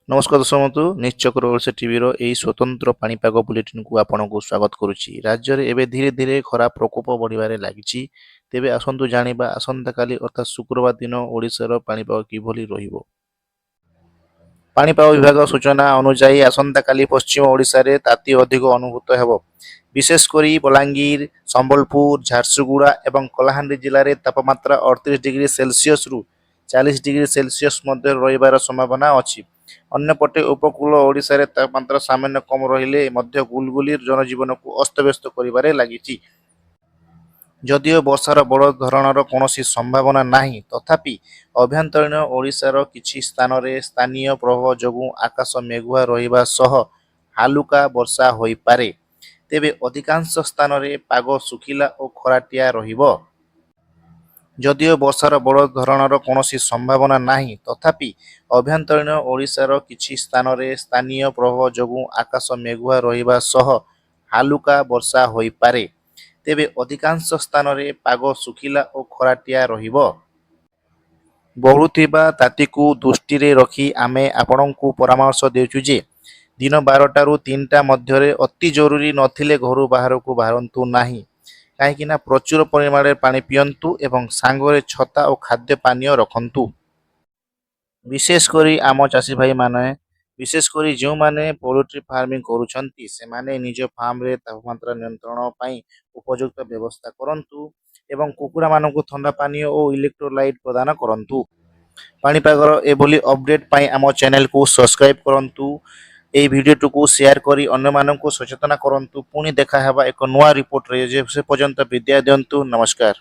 नमस्कार दर्शक बंधु निश्चक्र ओडिशा टीवीर यही स्वतंत्र पाणीपाग बुलेटिन को आपको स्वागत करुच्ची। राज्य में एवं धीरे धीरे खरा प्रकोप बढ़िबार लगी। तेबे आसंतु जानिबा आसंता काली अर्थात शुक्रवार दिन ओडिशार पाणीपाग किभली रहिबो। पाणीपाग विभाग सूचना अनुसार आसंता काली पश्चिम ओडिशा रे ताती अधिक अनुभूत हेबो। विशेषकर बलांगीर, संबलपुर, झारसुगुड़ा एवं कलाहांडी जिले में तापमात्रा 38 डिग्री सेल्सियस रु 40 डिग्री सेल्सियस मध्य रहिबार संभावना अछि। अन्यपटे उपकूल ओडिशा रे तापमात्रा सामान्य कम रहिले मध्य गुलगुली जनजीवन को अस्तव्यस्त करिबारे लागिछि। जदिओ वर्षार बड़ धरणर कौनसी संभावना नाही, तथापि अभ्यंतरीण ओडिशार किछि स्थान रे स्थानीय प्रभाव जोगु आकाश मेघुआ रहिबा सह हालुका वर्षा होइपारे। तेबे अधिकांश स्थान रे पाग सुखिला और खराटिया रहिबो। जदिओ वर्षार बड़ धरणर कौनसी संभावना नाही, तथापि अभ्यंतरीण ओडिशार किछि स्थान रे स्थानीय प्रभाव जोगु आकाश मेघुआ रहिबा सह हालुका वर्षा होइपारे। तेबे अधिकांश स्थान रे पाग सुखिला और खराटिया रहिबो। बढ़ुथिबा तातीकु दृष्टि रे रखी आमे आपणଙ୍କୁ परामर्श देउछु जे दिन 12टा रु 3टा मध्यरे अति जरूरी नथिले घरु बाहरକୁ बाहरंतु नाही। काहेकि ना प्रचुर परिमाण में पानी पियंतु एवं सांगरे छता और खाद्य पानीय रखंतु। विशेषकर आम चाषी भाई माने विशेषकर जो माने पोल्ट्री फार्मिंग करूछंती से माने निज फार्म रे तापमात्रा नियंत्रण पाई उपयुक्त व्यवस्था करंतु एवं कुकुड़ा मानकु ठंडा पानी और इलेक्ट्रोलाइट प्रदान करंतु। पाणीपागर एभली अपडेट पाई आम चैनल को सब्सक्राइब करंतु। এই ভিডিওটুকু শেয়ার କରି ଅନ୍ୟମାନଙ୍କୁ ସଚେତନ କରନ୍ତୁ। ପୁଣି ଦେଖା ହେବା ଏକ ନୂଆ ରିପୋର୍ଟରେ। ଯେ ସେ ପର୍ଯ୍ୟନ୍ତ ବିଦାୟ ଦିଅନ୍ତୁ। ନମସ୍କାର।